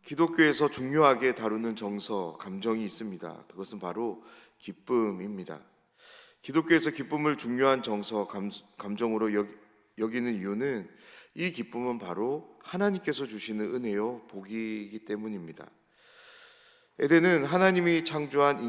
기독교에서 중요하게 다루는 정서, 감정이 있습니다. 그것은 바로 기쁨입니다. 기독교에서 기쁨을 중요한 정서, 감정으로 여기는 이유는 이 기쁨은 바로 하나님께서 주시는 은혜요, 복이기 때문입니다. 에덴은 하나님이 창조한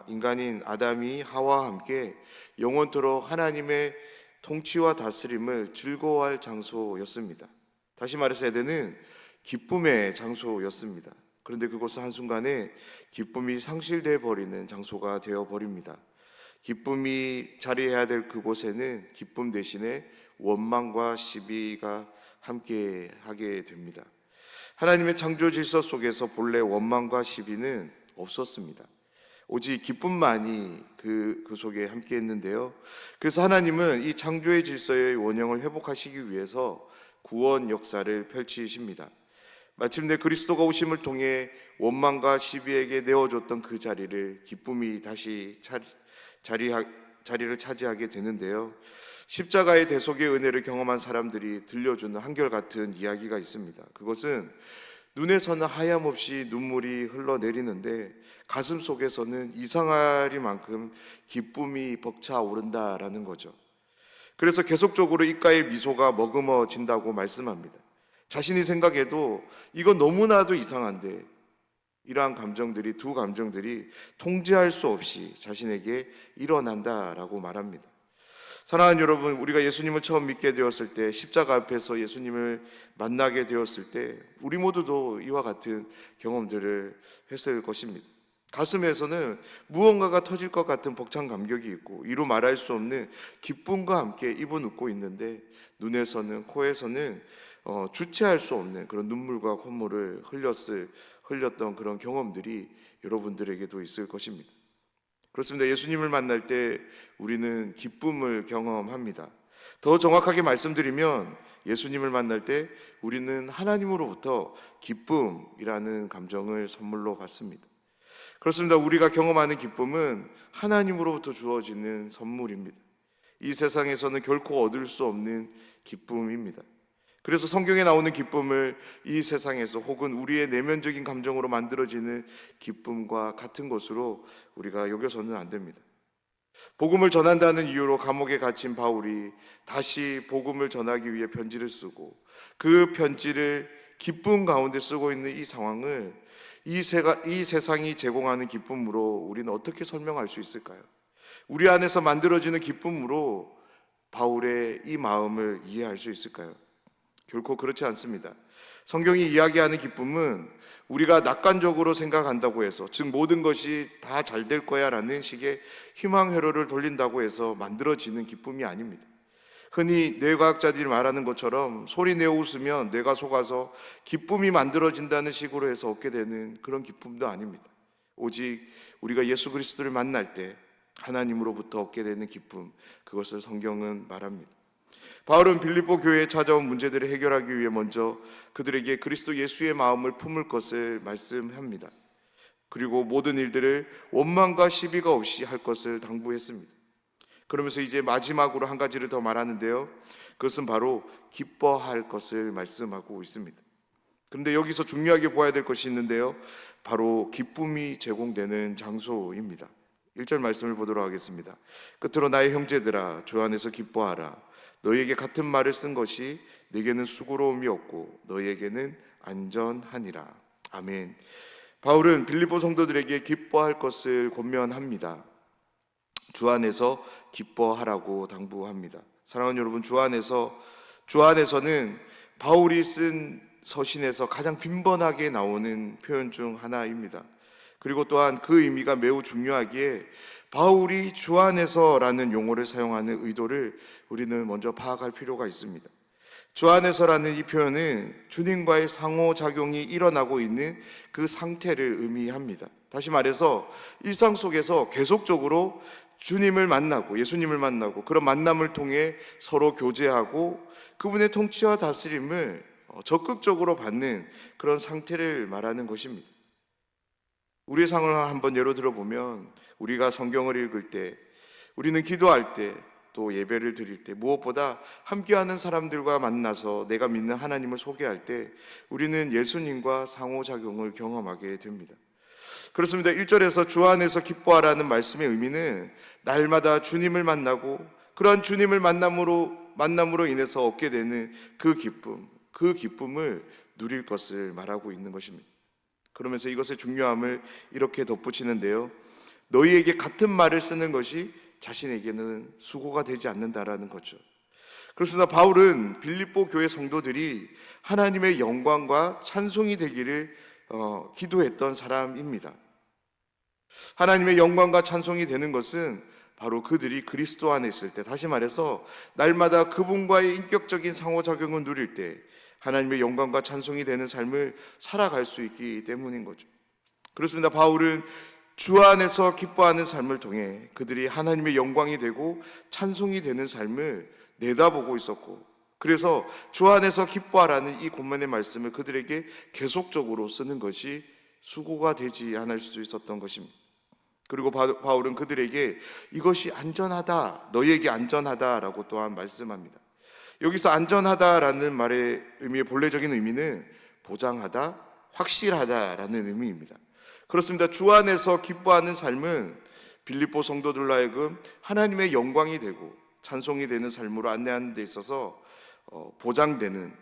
인간인 아담이 하와와 함께 영원토록 하나님의 통치와 다스림을 즐거워할 장소였습니다. 다시 말해서 에덴은 기쁨의 장소였습니다. 그런데 그곳은 한순간에 기쁨이 상실되어 버리는 장소가 되어 버립니다. 기쁨이 자리해야 될 그곳에는 기쁨 대신에 원망과 시비가 함께 하게 됩니다. 하나님의 창조 질서 속에서 본래 원망과 시비는 없었습니다. 오직 기쁨만이 그 속에 함께 했는데요. 그래서 하나님은 이 창조의 질서의 원형을 회복하시기 위해서 구원 역사를 펼치십니다. 마침내 그리스도가 오심을 통해 원망과 시비에게 내어줬던 그 자리를 기쁨이 다시 자리를 차지하게 되는데요. 십자가의 대속의 은혜를 경험한 사람들이 들려주는 한결같은 이야기가 있습니다. 그것은 눈에서는 하염없이 눈물이 흘러내리는데 가슴 속에서는 이상하리만큼 기쁨이 벅차오른다라는 거죠. 그래서 계속적으로 입가에 미소가 머금어진다고 말씀합니다. 자신이 생각해도 이건 너무나도 이상한데 이러한 감정들이, 두 감정들이 통제할 수 없이 자신에게 일어난다라고 말합니다. 사랑하는 여러분, 우리가 예수님을 처음 믿게 되었을 때, 십자가 앞에서 예수님을 만나게 되었을 때 우리 모두도 이와 같은 경험들을 했을 것입니다. 가슴에서는 무언가가 터질 것 같은 벅찬 감격이 있고 이루 말할 수 없는 기쁨과 함께 입은 웃고 있는데 눈에서는, 코에서는 주체할 수 없는 그런 눈물과 콧물을 흘렸던 그런 경험들이 여러분들에게도 있을 것입니다. 그렇습니다. 예수님을 만날 때 우리는 기쁨을 경험합니다. 더 정확하게 말씀드리면 예수님을 만날 때 우리는 하나님으로부터 기쁨이라는 감정을 선물로 받습니다. 그렇습니다. 우리가 경험하는 기쁨은 하나님으로부터 주어지는 선물입니다. 이 세상에서는 결코 얻을 수 없는 기쁨입니다. 그래서 성경에 나오는 기쁨을 이 세상에서 혹은 우리의 내면적인 감정으로 만들어지는 기쁨과 같은 것으로 우리가 여겨서는 안 됩니다. 복음을 전한다는 이유로 감옥에 갇힌 바울이 다시 복음을 전하기 위해 편지를 쓰고 그 편지를 기쁨 가운데 쓰고 있는 이 상황을 이 세상이 제공하는 기쁨으로 우리는 어떻게 설명할 수 있을까요? 우리 안에서 만들어지는 기쁨으로 바울의 이 마음을 이해할 수 있을까요? 결코 그렇지 않습니다. 성경이 이야기하는 기쁨은 우리가 낙관적으로 생각한다고 해서, 즉 모든 것이 다 잘 될 거야 라는 식의 희망 회로를 돌린다고 해서 만들어지는 기쁨이 아닙니다. 흔히 뇌과학자들이 말하는 것처럼 소리 내어 웃으면 뇌가 속아서 기쁨이 만들어진다는 식으로 해서 얻게 되는 그런 기쁨도 아닙니다. 오직 우리가 예수 그리스도를 만날 때 하나님으로부터 얻게 되는 기쁨, 그것을 성경은 말합니다. 바울은 빌립보 교회에 찾아온 문제들을 해결하기 위해 먼저 그들에게 그리스도 예수의 마음을 품을 것을 말씀합니다. 그리고 모든 일들을 원망과 시비가 없이 할 것을 당부했습니다. 그러면서 이제 마지막으로 한 가지를 더 말하는데요, 그것은 바로 기뻐할 것을 말씀하고 있습니다. 그런데 여기서 중요하게 보아야 될 것이 있는데요, 바로 기쁨이 제공되는 장소입니다. 1절 말씀을 보도록 하겠습니다. 끝으로 나의 형제들아, 주 안에서 기뻐하라. 너희에게 같은 말을 쓴 것이 내게는 수고로움이 없고 너희에게는 안전하니라. 아멘. 바울은 빌립보 성도들에게 기뻐할 것을 권면합니다. 주 안에서 기뻐하라고 당부합니다. 사랑하는 여러분, 주 안에서는 바울이 쓴 서신에서 가장 빈번하게 나오는 표현 중 하나입니다. 그리고 또한 그 의미가 매우 중요하기에 바울이 주 안에서라는 용어를 사용하는 의도를 우리는 먼저 파악할 필요가 있습니다. 주 안에서라는 이 표현은 주님과의 상호작용이 일어나고 있는 그 상태를 의미합니다. 다시 말해서 일상 속에서 계속적으로 주님을 만나고 예수님을 만나고 그런 만남을 통해 서로 교제하고 그분의 통치와 다스림을 적극적으로 받는 그런 상태를 말하는 것입니다. 우리의 상황을 한번 예로 들어보면 우리가 성경을 읽을 때, 우리는 기도할 때 또 예배를 드릴 때, 무엇보다 함께하는 사람들과 만나서 내가 믿는 하나님을 소개할 때 우리는 예수님과 상호작용을 경험하게 됩니다. 그렇습니다. 1절에서 주 안에서 기뻐하라는 말씀의 의미는 날마다 주님을 만나고 그러한 주님을 만남으로 인해서 얻게 되는 그 기쁨을 누릴 것을 말하고 있는 것입니다. 그러면서 이것의 중요함을 이렇게 덧붙이는데요. 너희에게 같은 말을 쓰는 것이 자신에게는 수고가 되지 않는다라는 거죠. 그렇습니다. 바울은 빌립보 교회 성도들이 하나님의 영광과 찬송이 되기를 기도했던 사람입니다. 하나님의 영광과 찬송이 되는 것은 바로 그들이 그리스도 안에 있을 때, 다시 말해서 날마다 그분과의 인격적인 상호작용을 누릴 때 하나님의 영광과 찬송이 되는 삶을 살아갈 수 있기 때문인 거죠. 그렇습니다. 바울은 주 안에서 기뻐하는 삶을 통해 그들이 하나님의 영광이 되고 찬송이 되는 삶을 내다보고 있었고, 그래서 주 안에서 기뻐하라는 이 본문의 말씀을 그들에게 계속적으로 쓰는 것이 수고가 되지 않을 수 있었던 것입니다. 그리고 바울은 그들에게 이것이 안전하다, 너희에게 안전하다라고 또한 말씀합니다. 여기서 안전하다라는 말의 의미의 본래적인 의미는 보장하다, 확실하다라는 의미입니다. 그렇습니다. 주 안에서 기뻐하는 삶은 빌립보 성도들로 하여금 하나님의 영광이 되고 찬송이 되는 삶으로 안내하는 데 있어서 보장되는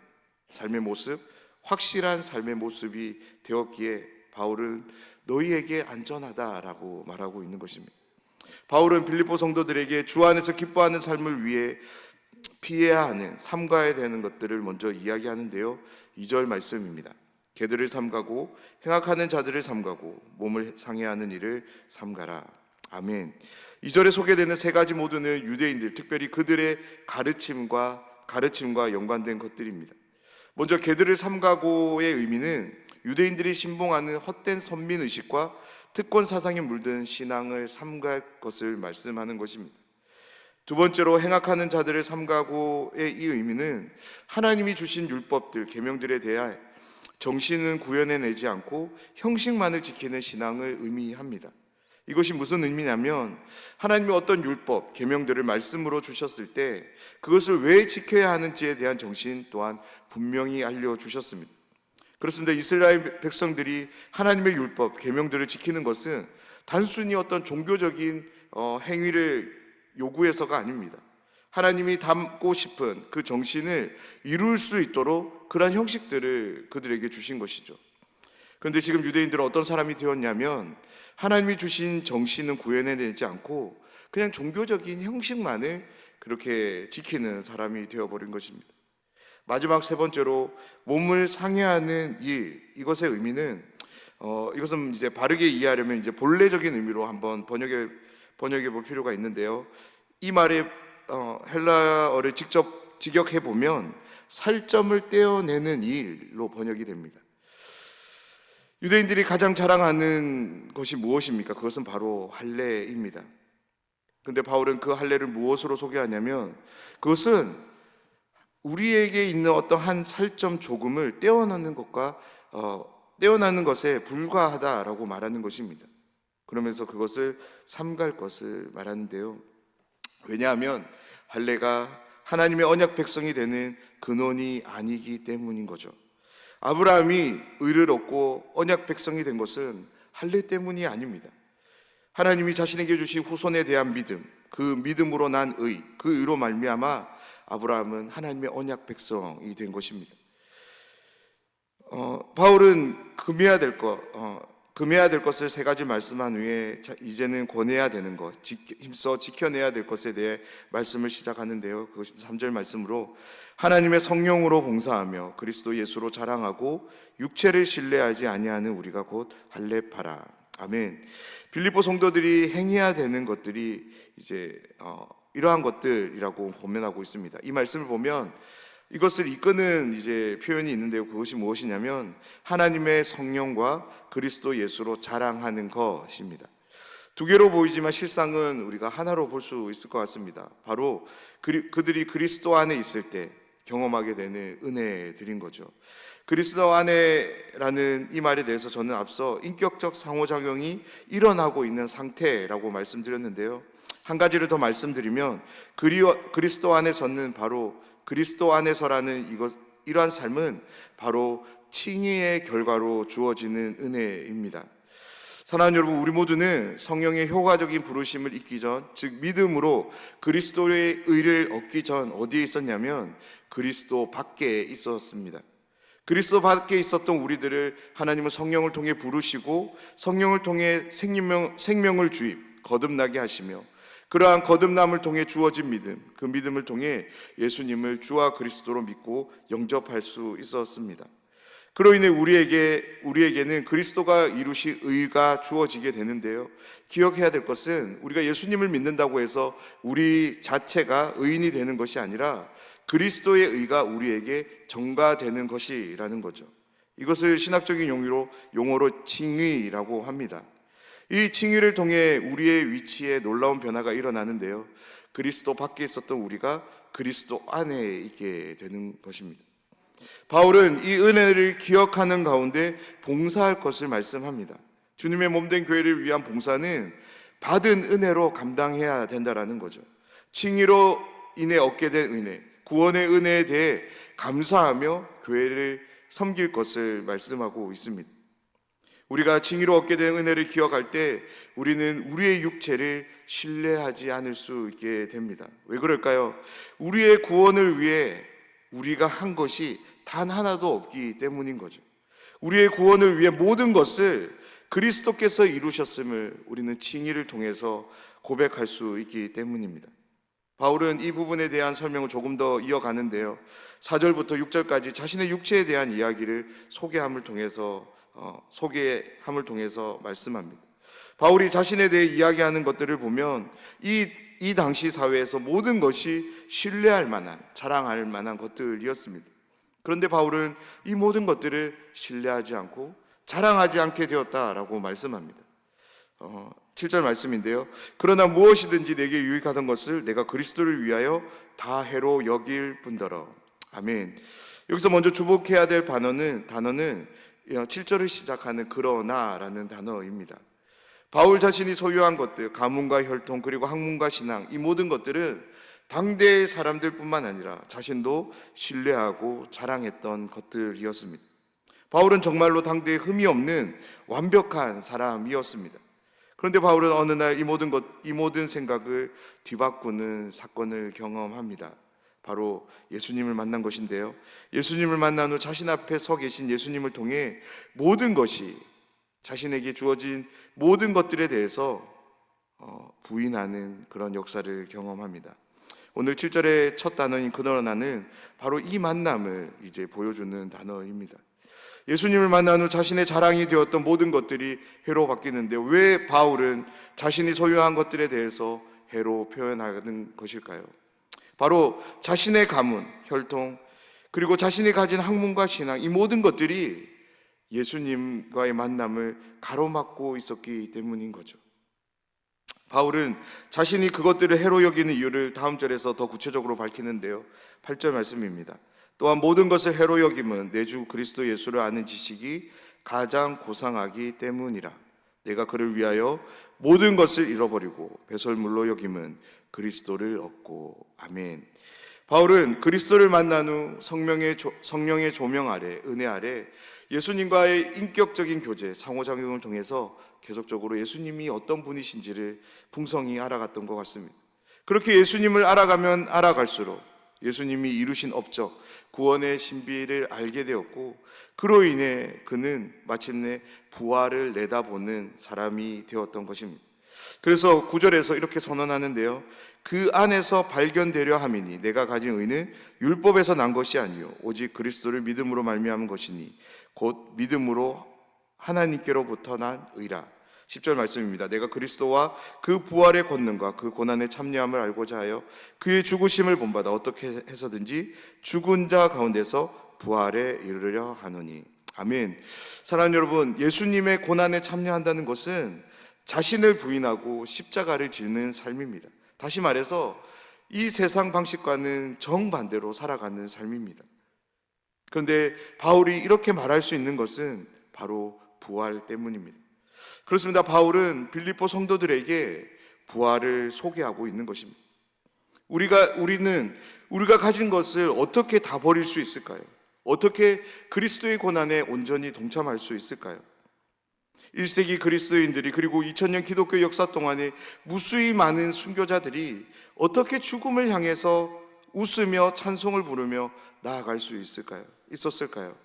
삶의 모습, 확실한 삶의 모습이 되었기에 바울은 너희에게 안전하다라고 말하고 있는 것입니다. 바울은 빌립보 성도들에게 주 안에서 기뻐하는 삶을 위해 피해야 하는, 삼가야 되는 것들을 먼저 이야기하는데요. 2절 말씀입니다. 개들을 삼가고 행악하는 자들을 삼가고 몸을 상해하는 일을 삼가라. 아멘. 2절에 소개되는 세 가지 모두는 유대인들, 특별히 그들의 가르침과 연관된 것들입니다. 먼저 개들을 삼가고의 의미는 유대인들이 신봉하는 헛된 선민의식과 특권 사상에 물든 신앙을 삼갈 것을 말씀하는 것입니다. 두 번째로 행악하는 자들을 삼가고의 이 의미는 하나님이 주신 율법들, 계명들에 대해 정신은 구현해내지 않고 형식만을 지키는 신앙을 의미합니다. 이것이 무슨 의미냐면 하나님이 어떤 율법, 계명들을 말씀으로 주셨을 때 그것을 왜 지켜야 하는지에 대한 정신 또한 분명히 알려주셨습니다. 그렇습니다. 이스라엘 백성들이 하나님의 율법, 계명들을 지키는 것은 단순히 어떤 종교적인 행위를 요구해서가 아닙니다. 하나님이 담고 싶은 그 정신을 이룰 수 있도록 그러한 형식들을 그들에게 주신 것이죠. 그런데 지금 유대인들은 어떤 사람이 되었냐면 하나님이 주신 정신은 구현해내지 않고 그냥 종교적인 형식만을 그렇게 지키는 사람이 되어버린 것입니다. 마지막 세 번째로 몸을 상해하는 일, 이것의 의미는 이것은 이제 바르게 이해하려면 이제 본래적인 의미로 한번 번역해 볼 필요가 있는데요. 이 말의 헬라어를 직접 직역해 보면 살점을 떼어내는 일로 번역이 됩니다. 유대인들이 가장 자랑하는 것이 무엇입니까? 그것은 바로 할례입니다. 그런데 바울은 그 할례를 무엇으로 소개하냐면 그것은 우리에게 있는 어떤 한 살점 조금을 떼어내는 것에 불과하다라고 말하는 것입니다. 그러면서 그것을 삼갈 것을 말하는데요. 왜냐하면 할례가 하나님의 언약 백성이 되는 근원이 아니기 때문인 거죠. 아브라함이 의를 얻고 언약 백성이 된 것은 할례 때문이 아닙니다. 하나님이 자신에게 주신 후손에 대한 믿음, 그 믿음으로 난 의, 그 의로 말미암아 아브라함은 하나님의 언약 백성이 된 것입니다. 바울은 금해야 될 것을 세 가지 말씀한 후에 이제는 권해야 되는 것, 힘써 지켜내야 될 것에 대해 말씀을 시작하는데요. 그것이 3절 말씀으로 하나님의 성령으로 봉사하며 그리스도 예수로 자랑하고 육체를 신뢰하지 아니하는 우리가 곧 할례파라. 아멘. 빌립보 성도들이 행해야 되는 것들이 이제 이러한 것들이라고 고면하고 있습니다. 이 말씀을 보면 이것을 이끄는 이제 표현이 있는데요. 그것이 무엇이냐면 하나님의 성령과 그리스도 예수로 자랑하는 것입니다. 두 개로 보이지만 실상은 우리가 하나로 볼 수 있을 것 같습니다. 바로 그들이 그리스도 안에 있을 때 경험하게 되는 은혜들인 거죠. 그리스도 안에라는 이 말에 대해서 저는 앞서 인격적 상호작용이 일어나고 있는 상태라고 말씀드렸는데요. 한 가지를 더 말씀드리면 그리스도 안에 서는 바로 그리스도 안에서라는 이러한 삶은 바로 칭의의 결과로 주어지는 은혜입니다. 사랑하는 여러분, 우리 모두는 성령의 효과적인 부르심을 잊기 전, 즉 믿음으로 그리스도의 의를 얻기 전 어디에 있었냐면 그리스도 밖에 있었습니다. 그리스도 밖에 있었던 우리들을 하나님은 성령을 통해 부르시고 성령을 통해 생명을 주입, 거듭나게 하시며 그러한 거듭남을 통해 주어진 믿음, 그 믿음을 통해 예수님을 주와 그리스도로 믿고 영접할 수 있었습니다. 그로 인해 우리에게는 그리스도가 이루신 의가 주어지게 되는데요. 기억해야 될 것은 우리가 예수님을 믿는다고 해서 우리 자체가 의인이 되는 것이 아니라 그리스도의 의가 우리에게 전가되는 것이라는 거죠. 이것을 신학적인 용어로 칭의라고 합니다. 이 칭의를 통해 우리의 위치에 놀라운 변화가 일어나는데요. 그리스도 밖에 있었던 우리가 그리스도 안에 있게 되는 것입니다. 바울은 이 은혜를 기억하는 가운데 봉사할 것을 말씀합니다. 주님의 몸된 교회를 위한 봉사는 받은 은혜로 감당해야 된다라는 거죠. 칭의로 인해 얻게 된 은혜, 구원의 은혜에 대해 감사하며 교회를 섬길 것을 말씀하고 있습니다. 우리가 칭의로 얻게 된 은혜를 기억할 때 우리는 우리의 육체를 신뢰하지 않을 수 있게 됩니다. 왜 그럴까요? 우리의 구원을 위해 우리가 한 것이 단 하나도 없기 때문인 거죠. 우리의 구원을 위해 모든 것을 그리스도께서 이루셨음을 우리는 칭의를 통해서 고백할 수 있기 때문입니다. 바울은 이 부분에 대한 설명을 조금 더 이어가는데요. 4절부터 6절까지 자신의 육체에 대한 이야기를 소개함을 통해서 말씀합니다. 바울이 자신에 대해 이야기하는 것들을 보면 이 당시 사회에서 모든 것이 신뢰할 만한, 자랑할 만한 것들이었습니다. 그런데 바울은 이 모든 것들을 신뢰하지 않고 자랑하지 않게 되었다라고 말씀합니다. 7절 말씀인데요. 그러나 무엇이든지 내게 유익하던 것을 내가 그리스도를 위하여 다 해로 여길 뿐더러. 아멘. 여기서 먼저 주목해야 될 단어는 7절을 시작하는 그러나라는 단어입니다. 바울 자신이 소유한 것들, 가문과 혈통 그리고 학문과 신앙, 이 모든 것들은 당대의 사람들뿐만 아니라 자신도 신뢰하고 자랑했던 것들이었습니다. 바울은 정말로 당대에 흠이 없는 완벽한 사람이었습니다. 그런데 바울은 어느 날 이 모든 생각을 뒤바꾸는 사건을 경험합니다. 바로 예수님을 만난 것인데요. 예수님을 만난 후 자신 앞에 서 계신 예수님을 통해 모든 것이 자신에게 주어진 모든 것들에 대해서 부인하는 그런 역사를 경험합니다. 오늘 7절의 첫 단어인 그러나는 바로 이 만남을 이제 보여주는 단어입니다. 예수님을 만난 후 자신의 자랑이 되었던 모든 것들이 해로 바뀌는데 왜 바울은 자신이 소유한 것들에 대해서 해로 표현하는 것일까요? 바로 자신의 가문, 혈통, 그리고 자신이 가진 학문과 신앙, 이 모든 것들이 예수님과의 만남을 가로막고 있었기 때문인 거죠. 바울은 자신이 그것들을 해로 여기는 이유를 다음 절에서 더 구체적으로 밝히는데요. 8절 말씀입니다. 또한 모든 것을 해로 여김은 내 주 그리스도 예수를 아는 지식이 가장 고상하기 때문이라. 내가 그를 위하여 모든 것을 잃어버리고 배설물로 여김은 그리스도를 얻고. 아멘. 바울은 그리스도를 만난 후 성령의 조명 아래, 은혜 아래 예수님과의 인격적인 교제, 상호작용을 통해서 계속적으로 예수님이 어떤 분이신지를 풍성히 알아갔던 것 같습니다. 그렇게 예수님을 알아가면 알아갈수록 예수님이 이루신 업적, 구원의 신비를 알게 되었고 그로 인해 그는 마침내 부활을 내다보는 사람이 되었던 것입니다. 그래서 9절에서 이렇게 선언하는데요. 그 안에서 발견되려 함이니 내가 가진 의는 율법에서 난 것이 아니요 오직 그리스도를 믿음으로 말미암은 것이니 곧 믿음으로 하나님께로부터 난 의라. 10절 말씀입니다. 내가 그리스도와 그 부활의 권능과 그 고난의 참여함을 알고자 하여 그의 죽으심을 본받아 어떻게 해서든지 죽은 자 가운데서 부활에 이르려 하노니. 아멘. 사랑하는 여러분, 예수님의 고난에 참여한다는 것은 자신을 부인하고 십자가를 지는 삶입니다. 다시 말해서 이 세상 방식과는 정반대로 살아가는 삶입니다. 그런데 바울이 이렇게 말할 수 있는 것은 바로 부활 때문입니다. 그렇습니다. 바울은 빌립보 성도들에게 부활을 소개하고 있는 것입니다. 우리가 가진 것을 어떻게 다 버릴 수 있을까요? 어떻게 그리스도의 고난에 온전히 동참할 수 있을까요? 1세기 그리스도인들이 그리고 2000년 기독교 역사 동안에 무수히 많은 순교자들이 어떻게 죽음을 향해서 웃으며 찬송을 부르며 나아갈 수 있었을까요?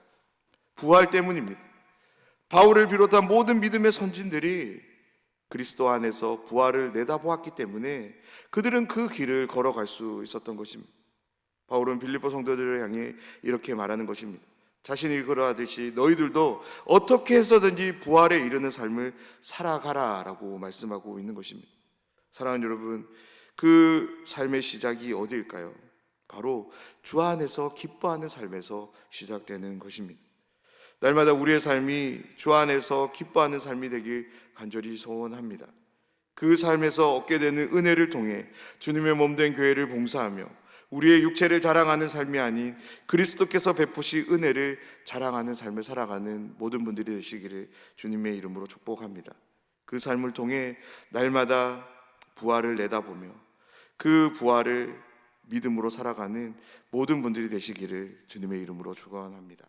부활 때문입니다. 바울을 비롯한 모든 믿음의 선진들이 그리스도 안에서 부활을 내다보았기 때문에 그들은 그 길을 걸어갈 수 있었던 것입니다. 바울은 빌립보 성도들을 향해 이렇게 말하는 것입니다. 자신이 그러하듯이 너희들도 어떻게 해서든지 부활에 이르는 삶을 살아가라 라고 말씀하고 있는 것입니다. 사랑하는 여러분, 그 삶의 시작이 어디일까요? 바로 주 안에서 기뻐하는 삶에서 시작되는 것입니다. 날마다 우리의 삶이 주 안에서 기뻐하는 삶이 되길 간절히 소원합니다. 그 삶에서 얻게 되는 은혜를 통해 주님의 몸된 교회를 봉사하며 우리의 육체를 자랑하는 삶이 아닌 그리스도께서 베푸신 은혜를 자랑하는 삶을 살아가는 모든 분들이 되시기를 주님의 이름으로 축복합니다. 그 삶을 통해 날마다 부활을 내다보며 그 부활을 믿음으로 살아가는 모든 분들이 되시기를 주님의 이름으로 축원합니다.